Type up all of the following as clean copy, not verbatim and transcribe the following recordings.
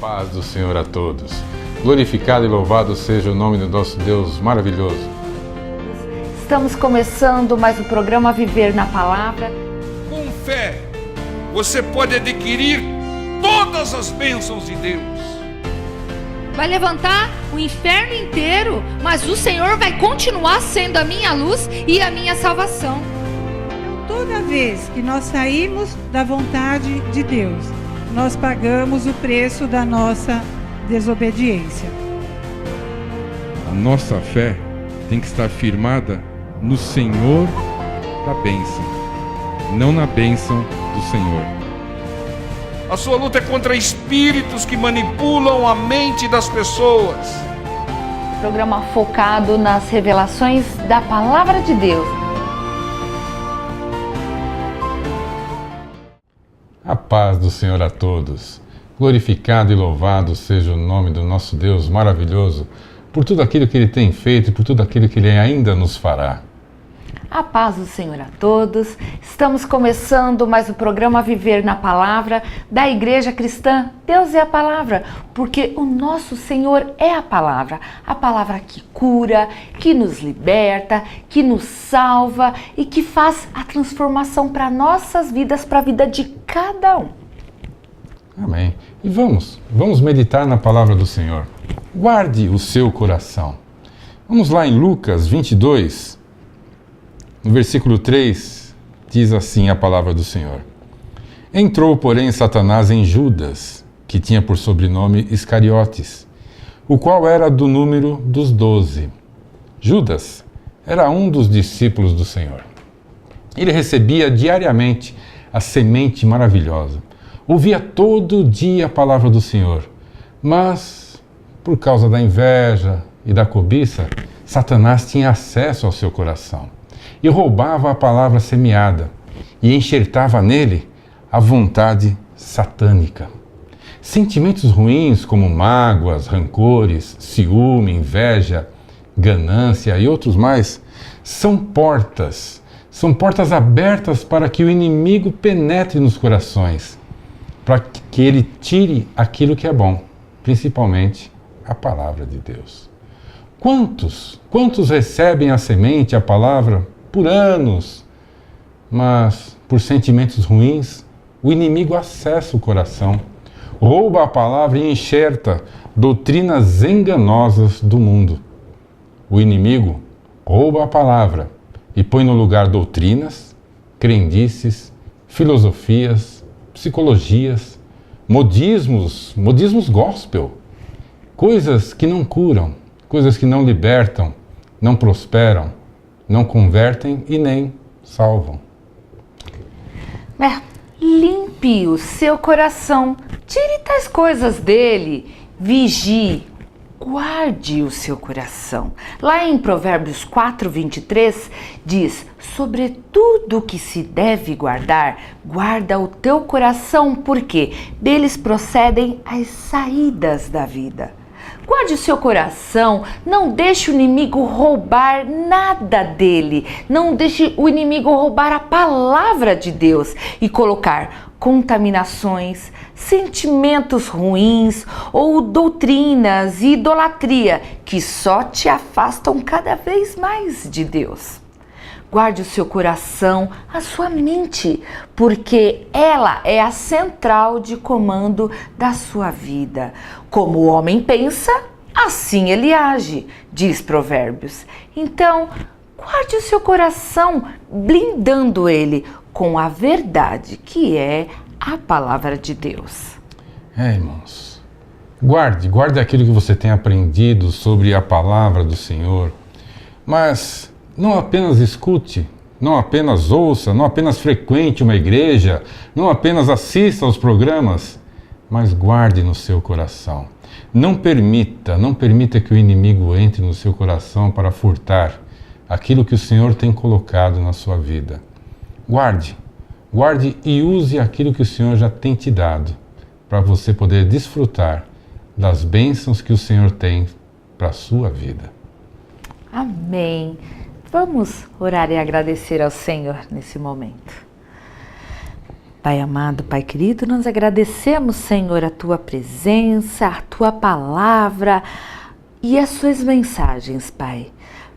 Paz do Senhor a todos. Glorificado e louvado seja o nome do nosso Deus maravilhoso. Estamos começando mais um programa Viver na Palavra. Com fé, você pode adquirir todas as bênçãos de Deus. Vai levantar o inferno inteiro, mas o Senhor vai continuar sendo a minha luz e a minha salvação. Toda vez que nós saímos da vontade de Deus, nós pagamos o preço da nossa desobediência. A nossa fé tem que estar firmada no Senhor da bênção, não na bênção do Senhor. A sua luta é contra espíritos que manipulam a mente das pessoas. Programa focado nas revelações da Palavra de Deus. A paz do Senhor a todos. Glorificado e louvado seja o nome do nosso Deus maravilhoso por tudo aquilo que Ele tem feito e por tudo aquilo que Ele ainda nos fará. A paz do Senhor a todos. Estamos começando mais um programa Viver na Palavra da Igreja Cristã. Deus é a Palavra, porque o nosso Senhor é a Palavra que cura, que nos liberta, que nos salva e que faz a transformação para nossas vidas, para a vida de cada um. Amém. E vamos meditar na Palavra do Senhor. Guarde o seu coração. Vamos lá em Lucas 22, no versículo 3, diz assim a Palavra do Senhor. Entrou, porém, Satanás em Judas, que tinha por sobrenome Iscariotes, o qual era do número dos 12. Judas era um dos discípulos do Senhor. Ele recebia diariamente a semente maravilhosa. Ouvia todo dia a palavra do Senhor, mas, por causa da inveja e da cobiça, Satanás tinha acesso ao seu coração e roubava a palavra semeada e enxertava nele a vontade satânica. Sentimentos ruins como mágoas, rancores, ciúme, inveja, ganância e outros mais são portas abertas para que o inimigo penetre nos corações, para que ele tire aquilo que é bom, principalmente a palavra de Deus. Quantos recebem a semente, a palavra, por anos, mas por sentimentos ruins, o inimigo acessa o coração, rouba a palavra e enxerta doutrinas enganosas do mundo. O inimigo rouba a palavra e põe no lugar doutrinas, crendices, filosofias, psicologias, modismos gospel, coisas que não curam, coisas que não libertam, não prosperam, não convertem e nem salvam. Limpe o seu coração, tire tais coisas dele, vigie, guarde o seu coração. Lá em Provérbios 4:23 diz: sobretudo que se deve guardar, guarda o teu coração, porque deles procedem as saídas da vida. Guarde o seu coração, não deixe o inimigo roubar nada dele, não deixe o inimigo roubar a palavra de Deus e colocar contaminações, sentimentos ruins ou doutrinas e idolatria que só te afastam cada vez mais de Deus. Guarde o seu coração, a sua mente, porque ela é a central de comando da sua vida. Como o homem pensa, assim ele age, diz Provérbios. Então, guarde o seu coração, blindando ele com a verdade, que é a palavra de Deus. Irmãos, guarde aquilo que você tem aprendido sobre a palavra do Senhor, mas não apenas escute, não apenas ouça, não apenas frequente uma igreja, não apenas assista aos programas, mas guarde no seu coração. Não permita que o inimigo entre no seu coração para furtar aquilo que o Senhor tem colocado na sua vida. Guarde e use aquilo que o Senhor já tem te dado, para você poder desfrutar das bênçãos que o Senhor tem para a sua vida. Amém. Vamos orar e agradecer ao Senhor nesse momento. Pai amado, Pai querido, nós agradecemos, Senhor, a Tua presença, a Tua palavra e as Suas mensagens, Pai.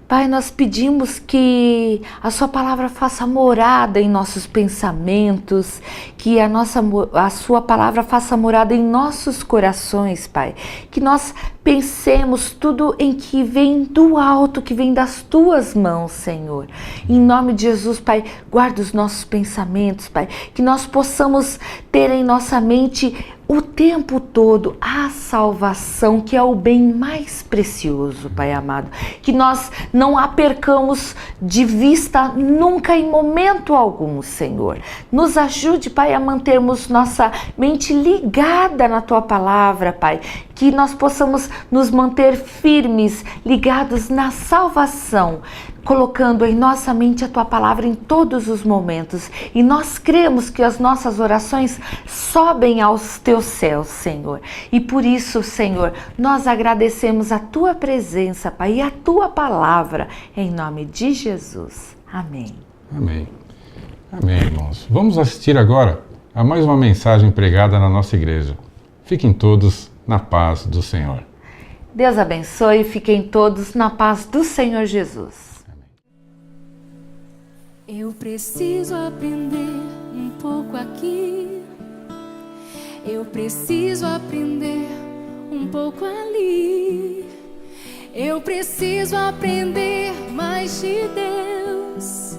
Pai, nós pedimos que a Sua palavra faça morada em nossos pensamentos, que a Sua palavra faça morada em nossos corações, Pai. Que nós pensemos tudo em que vem do alto, que vem das Tuas mãos, Senhor. Em nome de Jesus, Pai, guarda os nossos pensamentos, Pai. Que nós possamos ter em nossa mente o tempo todo a salvação, que é o bem mais precioso, Pai amado. Que nós não a percamos de vista nunca, em momento algum, Senhor. Nos ajude, Pai, a mantermos nossa mente ligada na Tua palavra, Pai. Que nós possamos nos manter firmes, ligados na salvação, colocando em nossa mente a Tua palavra em todos os momentos. E nós cremos que as nossas orações sobem aos Teus céus, Senhor. E por isso, Senhor, nós agradecemos a Tua presença, Pai, e a Tua palavra, em nome de Jesus. Amém. Amém. Amém, irmãos. Vamos assistir agora a mais uma mensagem pregada na nossa igreja. Fiquem todos na paz do Senhor. Deus abençoe e fiquem todos na paz do Senhor Jesus. Eu preciso aprender um pouco aqui. Eu preciso aprender um pouco ali. Eu preciso aprender mais de Deus,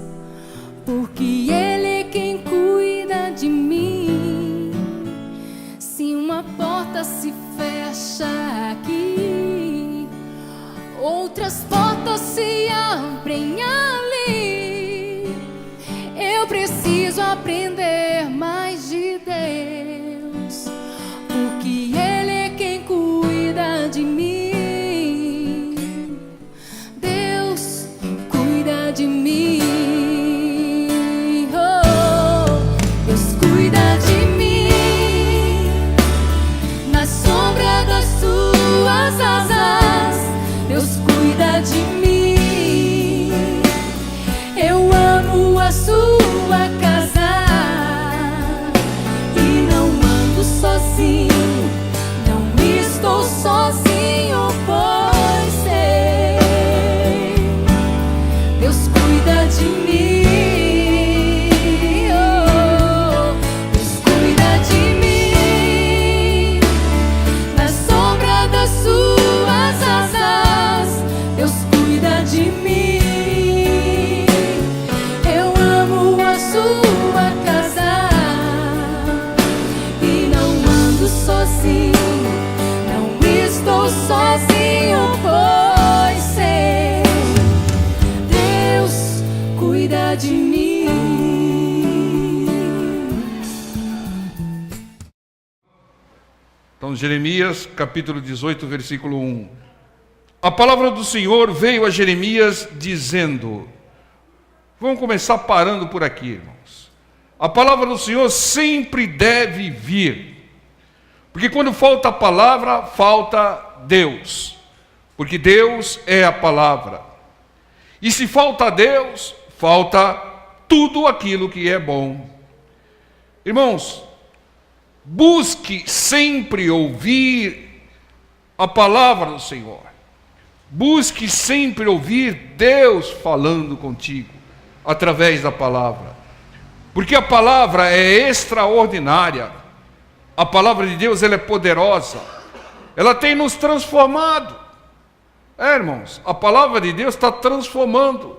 porque Ele é quem cuida de mim. Se uma porta se fecha aqui, outras portas se abrem ali. Eu preciso aprender mais de Deus, porque Ele é quem cuida de mim. Deus cuida de mim. Oh, Deus cuida de mim. Na sombra das Suas asas, Deus cuida de mim. Eu amo a Sua casa e não ando sozinho, não estou sozinho, pois sei, Deus cuida de mim. Oh, Deus cuida de mim. Na sombra das Suas asas, Deus cuida de mim. Eu amo a Sua casa e não ando sozinho, não estou sozinho, pois sei, Deus cuida de mim. Então, Jeremias, capítulo 18, versículo 1. A palavra do Senhor veio a Jeremias dizendo... Vamos começar parando por aqui, irmãos. A palavra do Senhor sempre deve vir. Porque quando falta a palavra, falta Deus. Porque Deus é a palavra. E se falta Deus, falta tudo aquilo que é bom. Irmãos, busque sempre ouvir a palavra do Senhor. Busque sempre ouvir Deus falando contigo através da palavra. Porque a palavra é extraordinária. A palavra de Deus, ela é poderosa. Ela tem nos transformado. Irmãos, a palavra de Deus está transformando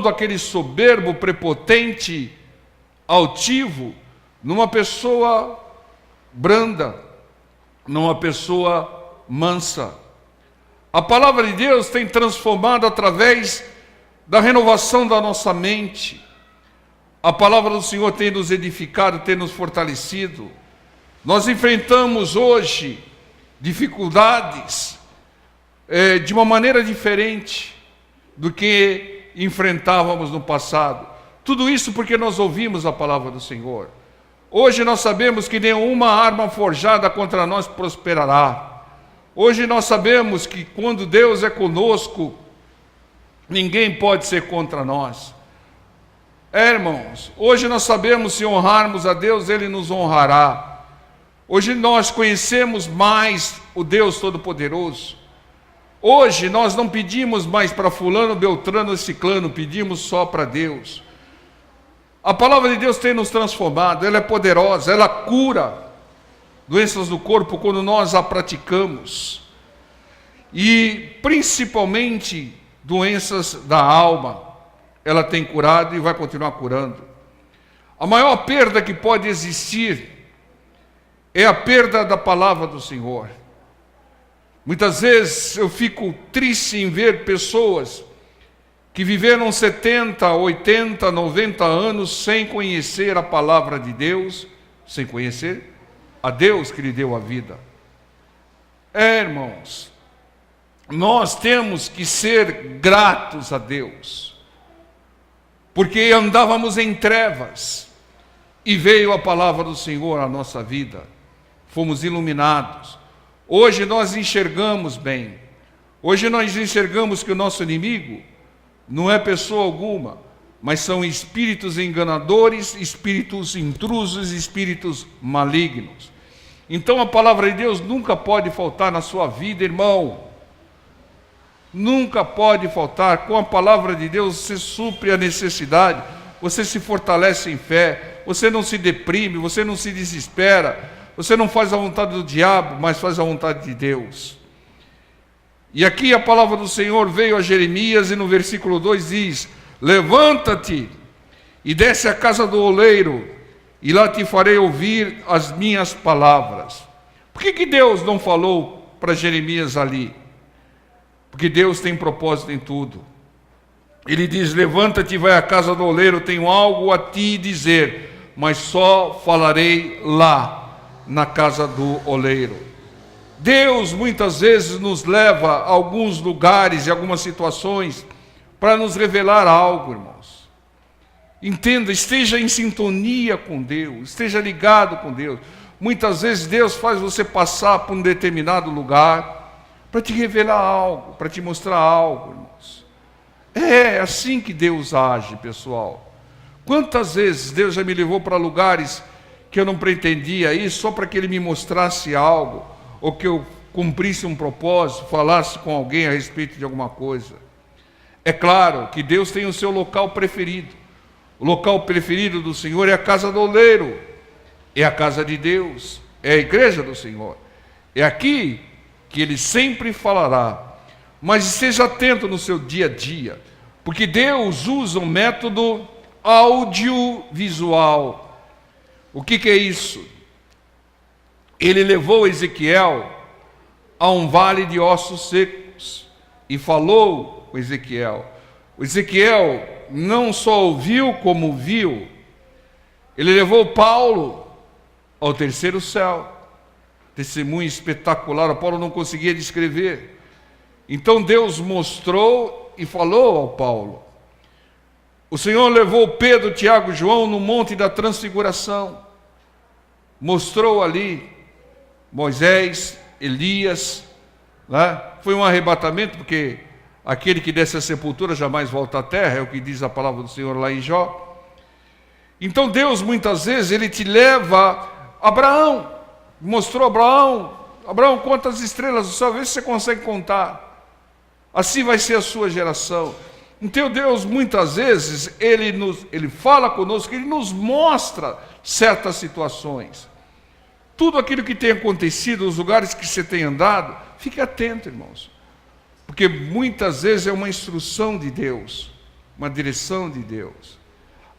aquele soberbo, prepotente, altivo, numa pessoa branda, numa pessoa mansa. A palavra de Deus tem transformado através da renovação da nossa mente. A palavra do Senhor tem nos edificado, tem nos fortalecido. Nós enfrentamos hoje dificuldades de uma maneira diferente do que enfrentávamos no passado. Tudo isso porque nós ouvimos a palavra do Senhor. Hoje nós sabemos que nenhuma arma forjada contra nós prosperará. Hoje nós sabemos que quando Deus é conosco, ninguém pode ser contra nós. Irmãos, hoje nós sabemos, se honrarmos a Deus, Ele nos honrará. Hoje nós conhecemos mais o Deus Todo-Poderoso. Hoje nós não pedimos mais para fulano, beltrano, ciclano, pedimos só para Deus. A palavra de Deus tem nos transformado, ela é poderosa, ela cura doenças do corpo quando nós a praticamos. E principalmente doenças da alma, ela tem curado e vai continuar curando. A maior perda que pode existir é a perda da palavra do Senhor. Muitas vezes eu fico triste em ver pessoas que viveram 70, 80, 90 anos sem conhecer a palavra de Deus, sem conhecer a Deus que lhe deu a vida. Irmãos, nós temos que ser gratos a Deus, porque andávamos em trevas e veio a palavra do Senhor à nossa vida, fomos iluminados. Hoje nós enxergamos bem, hoje nós enxergamos que o nosso inimigo não é pessoa alguma, mas são espíritos enganadores, espíritos intrusos, espíritos malignos. Então a palavra de Deus nunca pode faltar na sua vida, irmão. Nunca pode faltar. Com a palavra de Deus você supre a necessidade, você se fortalece em fé, você não se deprime, você não se desespera, você não faz a vontade do diabo, mas faz a vontade de Deus. E aqui a palavra do Senhor veio a Jeremias e no versículo 2 diz: levanta-te e desce à casa do oleiro, e lá te farei ouvir as minhas palavras. Por que Deus não falou para Jeremias ali? Porque Deus tem propósito em tudo. Ele diz: levanta-te e vai à casa do oleiro, tenho algo a te dizer, mas só falarei lá, na casa do oleiro. Deus muitas vezes nos leva a alguns lugares e algumas situações para nos revelar algo, irmãos. Entenda, esteja em sintonia com Deus, esteja ligado com Deus. Muitas vezes Deus faz você passar por um determinado lugar para te revelar algo, para te mostrar algo, irmãos. É assim que Deus age, pessoal. Quantas vezes Deus já me levou para lugares que eu não pretendia ir, só para que Ele me mostrasse algo, ou que eu cumprisse um propósito, falasse com alguém a respeito de alguma coisa. É claro que Deus tem o seu local preferido. O local preferido do Senhor é a casa do oleiro, é a casa de Deus, é a igreja do Senhor. É aqui que Ele sempre falará. Mas esteja atento no seu dia a dia, porque Deus usa um método audiovisual. O que é isso? Ele levou Ezequiel a um vale de ossos secos e falou com Ezequiel. O Ezequiel não só ouviu como viu. Ele levou Paulo ao terceiro céu. Testemunho espetacular, Paulo não conseguia descrever. Então Deus mostrou e falou ao Paulo. O Senhor levou Pedro, Tiago e João no monte da transfiguração. Mostrou ali Moisés, Elias, né? Foi um arrebatamento, porque aquele que desce à sepultura jamais volta à terra, é o que diz a palavra do Senhor lá em Jó. Então Deus muitas vezes Ele te leva a Abraão, mostrou a Abraão, quantas estrelas do céu, vê se você consegue contar, assim vai ser a sua geração. Então Deus muitas vezes Ele fala conosco, Ele nos mostra certas situações. Tudo aquilo que tem acontecido, os lugares que você tem andado, fique atento, irmãos. Porque muitas vezes é uma instrução de Deus, uma direção de Deus.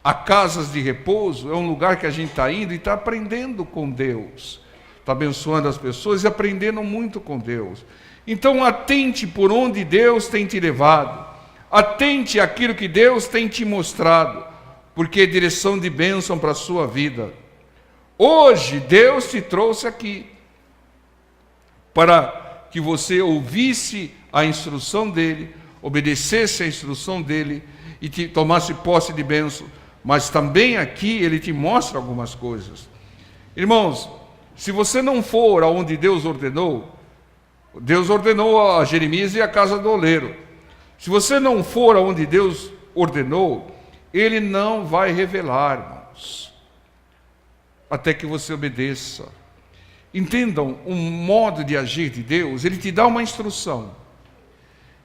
A casas de repouso é um lugar que a gente está indo e está aprendendo com Deus. Está abençoando as pessoas e aprendendo muito com Deus. Então atente por onde Deus tem te levado. Atente àquilo que Deus tem te mostrado, porque é direção de bênção para a sua vida. Hoje Deus te trouxe aqui para que você ouvisse a instrução dEle, obedecesse a instrução dEle e te tomasse posse de bênção. Mas também aqui Ele te mostra algumas coisas. Irmãos, se você não for aonde Deus ordenou a Jeremias e a casa do oleiro. Se você não for aonde Deus ordenou, Ele não vai revelar, irmãos, até que você obedeça. Entendam, um modo de agir de Deus, Ele te dá uma instrução.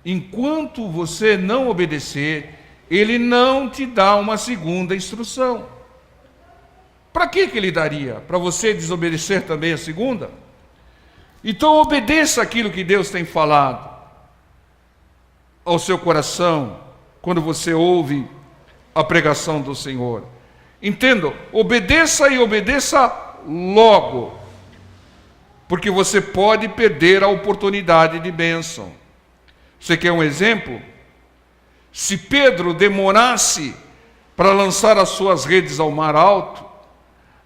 Enquanto você não obedecer, Ele não te dá uma segunda instrução. Para que Ele daria? Para você desobedecer também a segunda? Então obedeça aquilo que Deus tem falado ao seu coração, quando você ouve a pregação do Senhor. Entendam, obedeça e obedeça logo, porque você pode perder a oportunidade de bênção. Você quer um exemplo? Se Pedro demorasse para lançar as suas redes ao mar alto,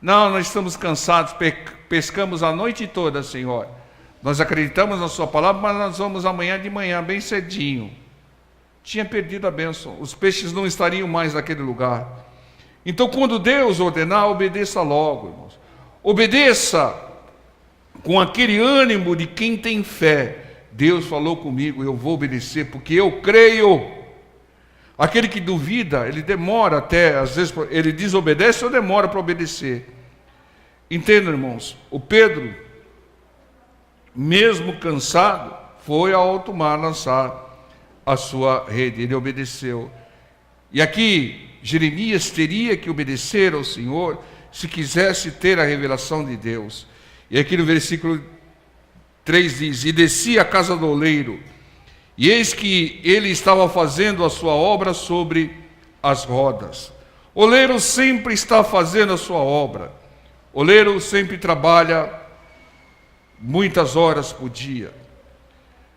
não, nós estamos cansados, pescamos a noite toda, Senhor. Nós acreditamos na sua palavra, mas nós vamos amanhã de manhã, bem cedinho. Tinha perdido a bênção, os peixes não estariam mais naquele lugar. Então, quando Deus ordenar, obedeça logo, irmãos. Obedeça com aquele ânimo de quem tem fé. Deus falou comigo, eu vou obedecer, porque eu creio. Aquele que duvida, ele demora até, às vezes, ele desobedece ou demora para obedecer. Entendam, irmãos, o Pedro, mesmo cansado, foi ao alto mar lançar a sua rede, ele obedeceu. E aqui, Jeremias teria que obedecer ao Senhor se quisesse ter a revelação de Deus. E aqui no versículo 3 diz: e desci à casa do oleiro, e eis que ele estava fazendo a sua obra sobre as rodas. O oleiro sempre está fazendo a sua obra. O oleiro sempre trabalha muitas horas por dia.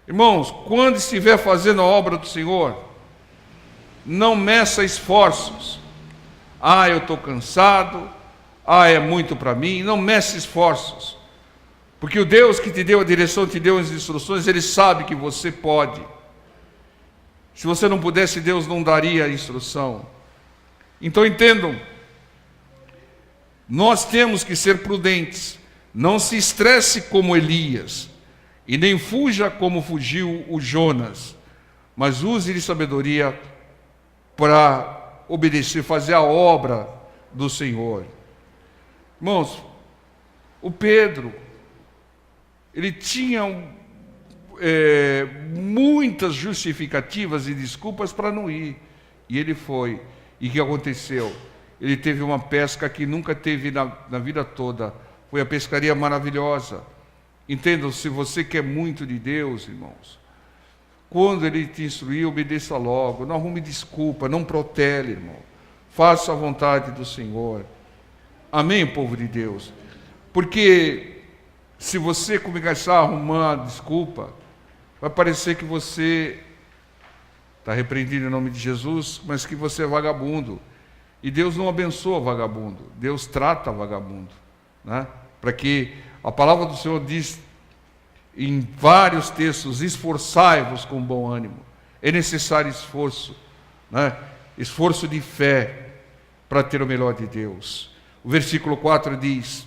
Irmãos, quando estiver fazendo a obra do Senhor, não meça esforços. Ah, eu estou cansado. Ah, é muito para mim. Não meça esforços. Porque o Deus que te deu a direção, te deu as instruções, Ele sabe que você pode. Se você não pudesse, Deus não daria a instrução. Então entendam, nós temos que ser prudentes. Não se estresse como Elias, e nem fuja como fugiu o Jonas, mas use de sabedoria para obedecer, fazer a obra do Senhor. Irmãos, o Pedro, ele tinha muitas justificativas e desculpas para não ir, e ele foi. E o que aconteceu? Ele teve uma pesca que nunca teve na vida toda. Foi a pescaria maravilhosa. Entendam, se você quer muito de Deus, irmãos, quando Ele te instruir, obedeça logo. Não arrume desculpa, não protele, irmão. Faça a vontade do Senhor. Amém, povo de Deus? Porque se você começar a arrumar desculpa, vai parecer que você está repreendido em nome de Jesus, mas que você é vagabundo. E Deus não abençoa vagabundo, Deus trata vagabundo, né? Para que a palavra do Senhor diz em vários textos: esforçai-vos com bom ânimo. É necessário esforço, né? Esforço de fé para ter o melhor de Deus. O versículo 4 diz: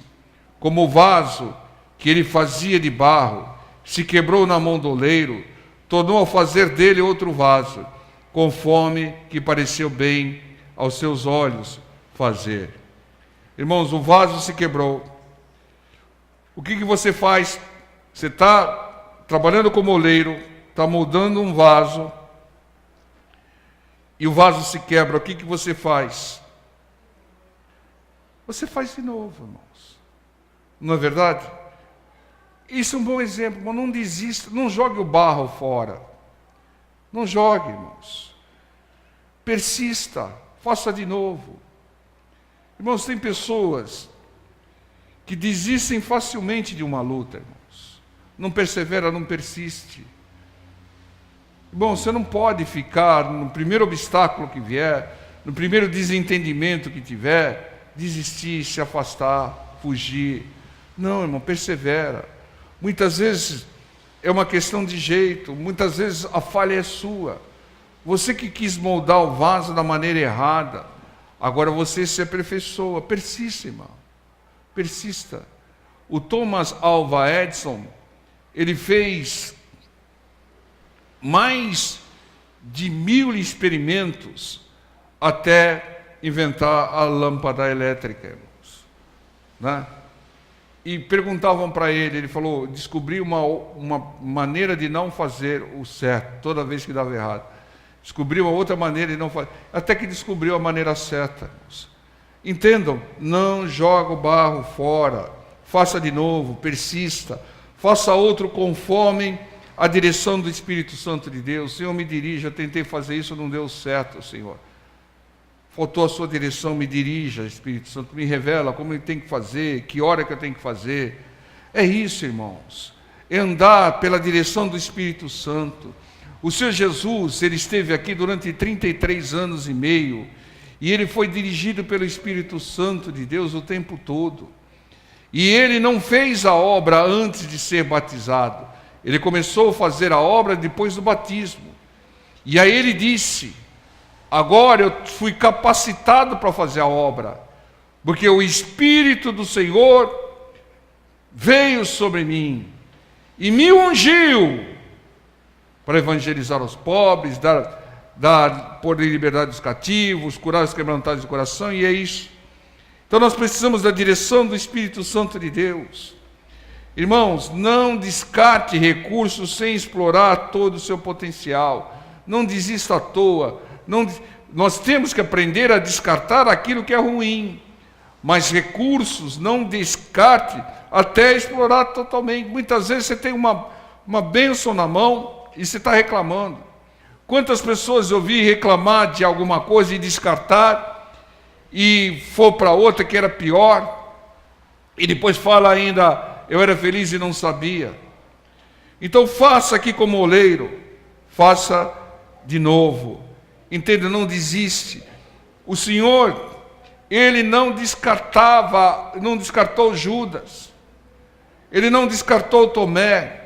como o vaso que ele fazia de barro se quebrou na mão do oleiro, tornou a fazer dele outro vaso, conforme que pareceu bem aos seus olhos fazer. Irmãos, o vaso se quebrou. O que você faz? Você está trabalhando como oleiro, está moldando um vaso, e o vaso se quebra. O que você faz? Você faz de novo, irmãos. Não é verdade? Isso é um bom exemplo, mas não desista, não jogue o barro fora. Não jogue, irmãos. Persista, faça de novo. Irmãos, tem pessoas que desistem facilmente de uma luta, irmãos. Não persevera, não persiste. Bom, você não pode ficar no primeiro obstáculo que vier, no primeiro desentendimento que tiver, desistir, se afastar, fugir. Não, irmão, persevera. Muitas vezes é uma questão de jeito, muitas vezes a falha é sua. Você que quis moldar o vaso da maneira errada, agora você se aperfeiçoa. Persista, irmão. Persista. O Thomas Alva Edison, ele fez mais de 1000 experimentos até inventar a lâmpada elétrica, irmãos, né? E perguntavam para ele falou, descobri uma maneira de não fazer o certo, toda vez que dava errado. Descobriu uma outra maneira de não fazer, até que descobriu a maneira certa, irmãos. Entendam, não joga o barro fora, faça de novo, persista, faça outro conforme a direção do Espírito Santo de Deus. Senhor, me dirija, eu tentei fazer isso, não deu certo, Senhor. Faltou a sua direção, me dirija, Espírito Santo, me revela como eu tenho que fazer, que hora que eu tenho que fazer. É isso, irmãos, é andar pela direção do Espírito Santo. O Senhor Jesus, ele esteve aqui durante 33 anos e meio, e ele foi dirigido pelo Espírito Santo de Deus o tempo todo. E ele não fez a obra antes de ser batizado. Ele começou a fazer a obra depois do batismo. E aí ele disse, agora eu fui capacitado para fazer a obra, porque o Espírito do Senhor veio sobre mim e me ungiu para evangelizar os pobres, pôr em liberdade os cativos, curar os quebrantados de coração, e é isso. Então nós precisamos da direção do Espírito Santo de Deus. Irmãos, não descarte recursos sem explorar todo o seu potencial. Não desista à toa. Nós temos que aprender a descartar aquilo que é ruim. Mas recursos, não descarte até explorar totalmente. Muitas vezes você tem uma bênção na mão e você está reclamando. Quantas pessoas eu vi reclamar de alguma coisa e descartar, e for para outra que era pior, e depois fala ainda, eu era feliz e não sabia. Então faça aqui como oleiro, faça de novo. Entenda, não desiste. O Senhor, ele não descartou Judas, ele não descartou Tomé,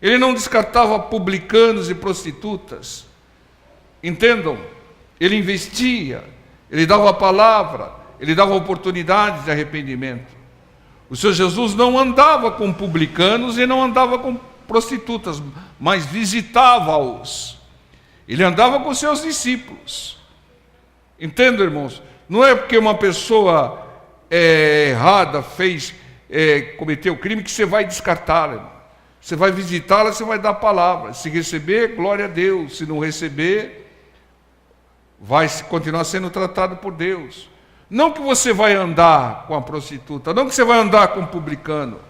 ele não descartava publicanos e prostitutas. Entendam, ele investia, ele dava a palavra, ele dava oportunidades de arrependimento. O Senhor Jesus não andava com publicanos e não andava com prostitutas, mas visitava-os. Ele andava com seus discípulos. Entendam, irmãos? Não é porque uma pessoa errada cometeu crime que você vai descartá-la, irmão. Você vai visitá-la, você vai dar a palavra. Se receber, glória a Deus. Se não receber, vai continuar sendo tratado por Deus. Não que você vai andar com a prostituta, não que você vai andar com o publicano,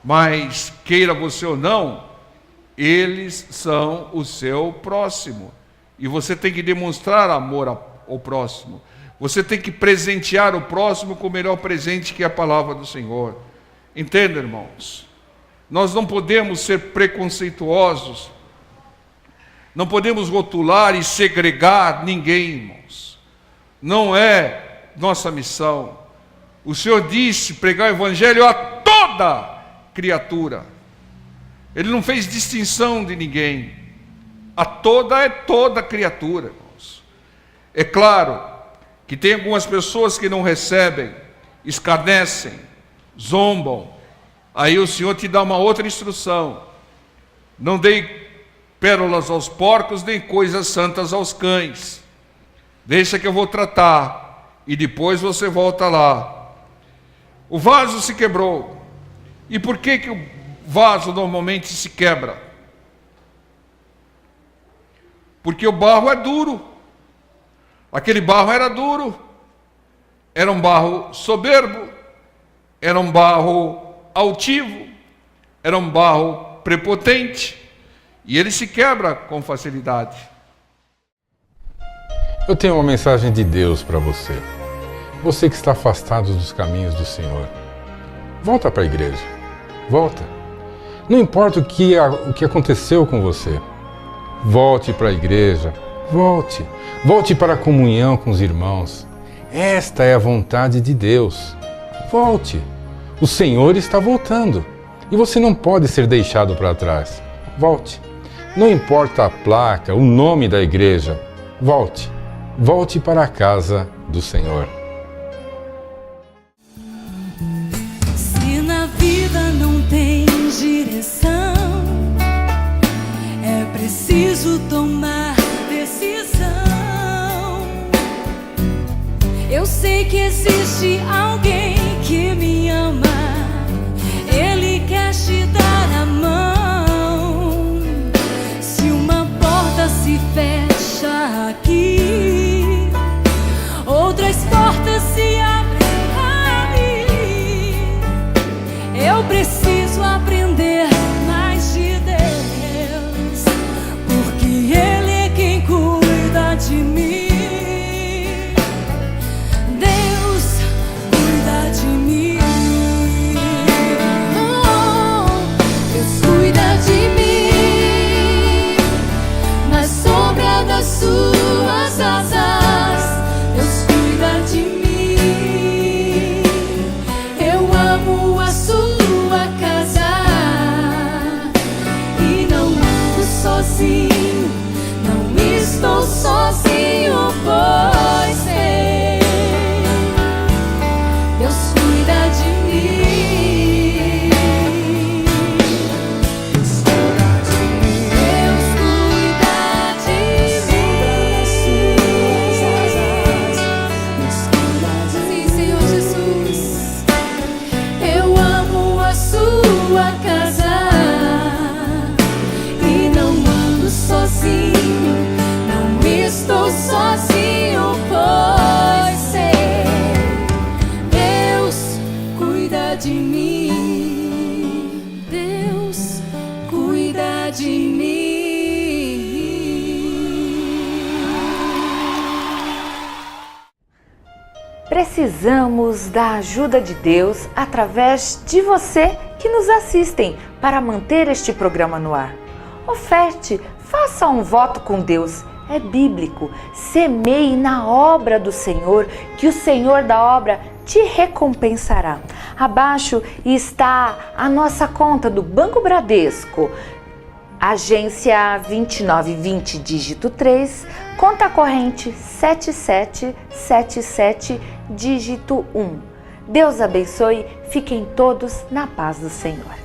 mas queira você ou não, eles são o seu próximo. E você tem que demonstrar amor ao próximo. Você tem que presentear o próximo com o melhor presente, que é a palavra do Senhor. Entenda, irmãos? Nós não podemos ser preconceituosos, não podemos rotular e segregar ninguém, irmãos. Não é nossa missão. O Senhor disse pregar o evangelho a toda criatura. Ele não fez distinção de ninguém. A toda é toda criatura, irmãos. É claro que tem algumas pessoas que não recebem, escarnecem, zombam. Aí o Senhor te dá uma outra instrução. Não dei pérolas aos porcos, nem coisas santas aos cães. Deixa que eu vou tratar, e depois você volta lá. O vaso se quebrou. E por que o vaso normalmente se quebra? Porque o barro é duro. Aquele barro era duro. Era um barro soberbo. Era um barro altivo. Era um barro prepotente. E ele se quebra com facilidade. Eu tenho uma mensagem de Deus para você. Você que está afastado dos caminhos do Senhor. Volta para a igreja. Volta. Não importa o que aconteceu com você. Volte para a igreja. Volte. Volte para a comunhão com os irmãos. Esta é a vontade de Deus. Volte. O Senhor está voltando. E você não pode ser deixado para trás. Volte. Não importa a placa, o nome da igreja. Volte. Volte para a casa do Senhor. Se na vida não tem direção, é preciso tomar decisão. Eu sei que existe alguém que me ama. Ele quer te dar a mão. Se uma porta se fecha aqui, outras portas se abrem ali. Eu preciso aprender mais de Deus, porque Ele é quem cuida de mim. Suas asas, Deus cuida de mim. Eu amo a sua casa e não ando sozinho, não estou sozinho, pois sei, Deus cuida de mim. Sua casa e não ando sozinho, não estou sozinho, pois sei, Deus cuida de mim, Deus cuida de mim. Precisamos da ajuda de Deus através de você que nos assistem para manter este programa no ar. Oferte, faça um voto com Deus, é bíblico. Semeie na obra do Senhor, que o Senhor da obra te recompensará. Abaixo está a nossa conta do Banco Bradesco, agência 2920, dígito 3, conta corrente 7777, dígito 1. Deus abençoe, fiquem todos na paz do Senhor.